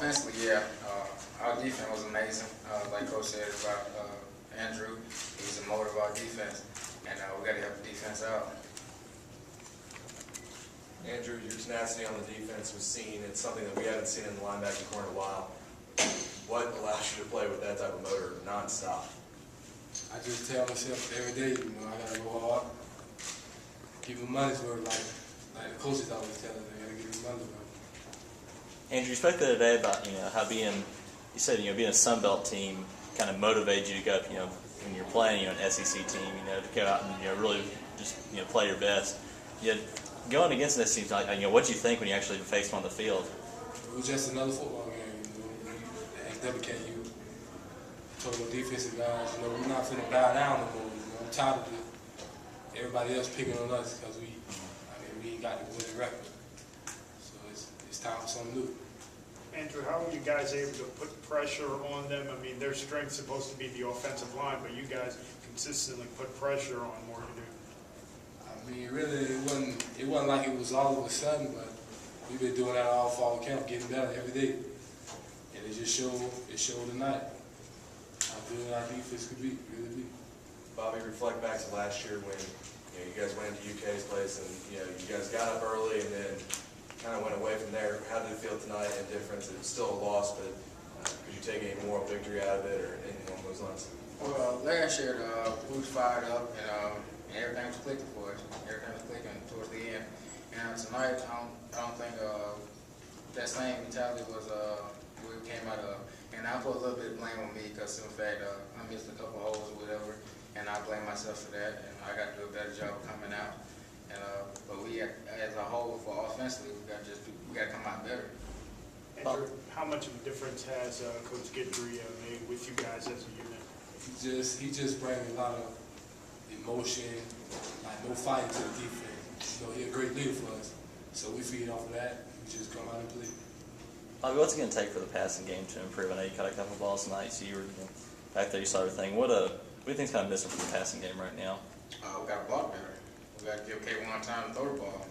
offensively, yeah, our defense was amazing. Like Coach said about Andrew, he's a motor of our defense, and we got to help the defense out. Andrew, your tenacity on the defense was seen. It's something that we haven't seen in the linebacking corner in a while. What allows you to play with that type of motor nonstop? I just tell myself every day, I gotta go hard, give them money's worth, like the coaches always tell us, they gotta give them money's worth. Andrew, you spoke the other day about how being, you said being a Sun Belt team kind of motivates you to go, when you're playing an SEC team, to go out and really just play your best. Yet going against this team, what do you think when you actually faced them on the field? It was just another football game, at WKU. Told the defensive guys, we're not finna bow down no more. I'm tired of everybody else picking on us because we ain't got the winning record. So it's time for something new. Andrew, how are you guys able to put pressure on them? I mean, their strength's supposed to be the offensive line, but you guys consistently put pressure on Morgan. Really, it wasn't like it was all of a sudden, but we've been doing that all fall camp, getting better every day, and it showed tonight how good our defense could be, really be. Bobby, reflect back to last year when you guys went into UK's place and you guys got up early and then kind of went away from there. How did it feel tonight? And difference? It was still a loss, but could you take any moral victory out of it or anything along those lines? Well, last year we was fired up and everything was clicking for us. Everything was clicking towards the end. And tonight, I don't think that same mentality was where we came out of. And I put a little bit of blame on me because, in fact, I missed a couple holes or whatever, and I blame myself for that. And I got to do a better job of coming out. And but we, as a whole, for offensively, we got to come out better. Andrew, how much of a difference has Coach Guidry made with you guys as a unit? He just brings a lot of emotion, like no fighting to the defense. He's a great leader for us. So we feed off of that. We just come out and play. Bobby, what's it going to take for the passing game to improve? I know you caught a couple of balls tonight, so you were back there, you saw everything. What do you think's kind of missing from the passing game right now? We got to block better. We got to give K1 time to throw the ball.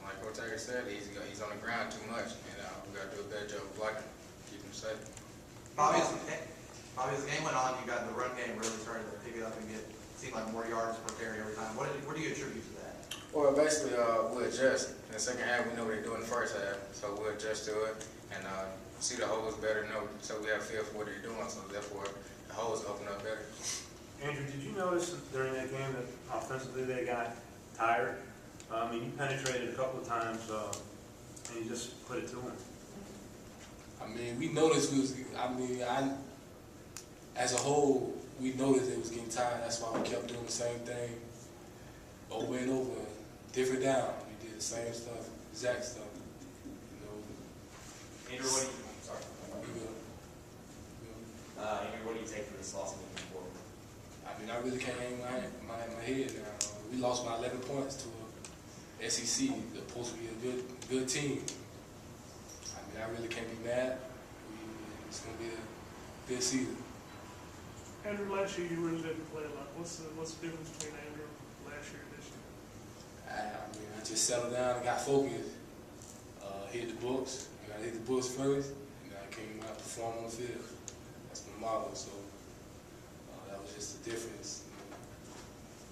Like Coach Taggart said, he's on the ground too much, and we got to do a better job of blocking, keep him safe. Bobby, as the game went on, you got the run game really started to pick it up and seemed like more yards per carry every time. What do you attribute to that? Well, basically, we'll adjust. In the second half, we know what they're doing in the first half, so we'll adjust to it and see the holes better, so we have a feel for what they're doing, so therefore the holes open up better. Andrew, did you notice during that game that offensively they got tired? You penetrated a couple of times and you just put it to them. We noticed as a whole, we noticed it was getting tired. That's why we kept doing the same thing over and over, different down. We did the same stuff, exact stuff. Andrew, what do you take for this loss moving forward? I really can't hang my head now. We lost by 11 points to a SEC that's supposed to be a good team. I really can't be mad. It's going to be a good season. Andrew, last year you really didn't play a lot. What's the difference between Andrew last year and this year? I just settled down and got focused. Hit the books. I got to hit the books first, and I came out to perform on the field. That's my motto. So that was just the difference.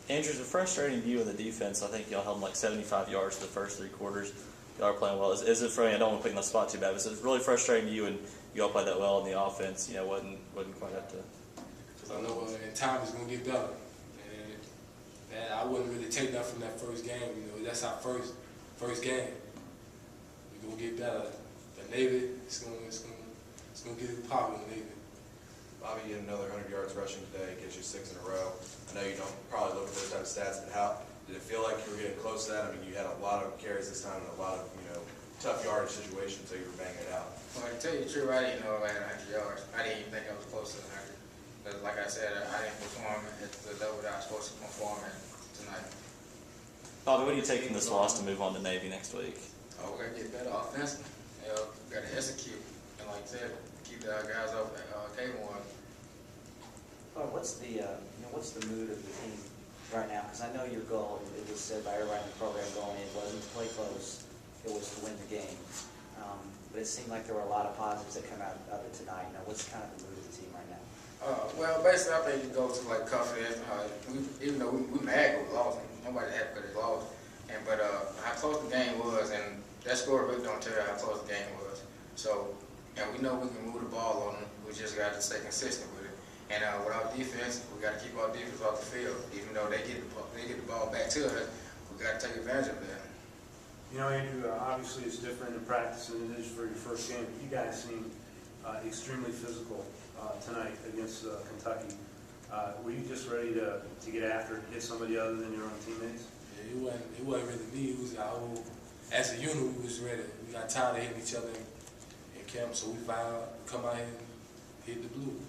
Andrew, is it frustrating to you in the defense? I think y'all held them like 75 yards for the first 3 quarters. Y'all are playing well. Is it frustrating? I don't want to put you on the spot too bad, but is it really frustrating to you and you all played that well in the offense? Wasn't quite up to. Because I know in time it's going to get better. And I wouldn't really take that from that first game. That's our first game. We're going to get better. The Navy, it's going to get popular in the Navy. Bobby, you had another 100 yards rushing today, gets you 6 in a row. I know you don't probably look at those type of stats, but how did it feel like you were getting close to that? You had a lot of carries this time and a lot of tough yardage situations, so you were banging it out. Well, to tell you the truth, I didn't know I had 100 yards. I didn't even think I was close to 100. But like I said, I didn't perform at the level that I was supposed to perform at tonight. Bobby, what do you take from this loss to move on to Navy next week? We got to get better offensively. We got to execute. And like I said, keep the guys up at K1. What's the mood of the team right now? Because I know your goal, it was said by everybody in the program going in, wasn't to play close, it was to win the game. but it seemed like there were a lot of positives that come out of it tonight. Now, what's kind of the mood of the team right now? Well, basically, I think it goes to like confidence. Even though we mad because we lost, nobody happy because they lost. But how close the game was, and that score really don't tell you how close the game was. So, and we know we can move the ball on them. We just got to stay consistent with it. And with our defense, we got to keep our defense off the field. Even though they get the ball back to us, we got to take advantage of that. You know, Andrew, obviously it's different in practice than it is for your first game. You guys seem extremely physical tonight against Kentucky. Were you just ready to get after it, hit somebody other than your own teammates? Yeah, it wasn't really me. It was our whole, as a unit, we was ready. We got tired of hitting each other in camp, so we vowed to come out here and hit the blue.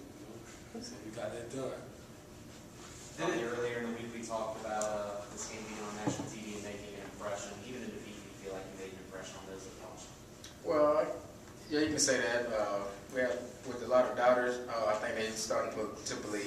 So we got that done. Earlier in the week, we talked about this game being on national TV and making an impression. Even in defeat, you feel like you made an impression on those that watched. Well, yeah, you can say that. We have with a lot of doubters. I think they're starting to believe.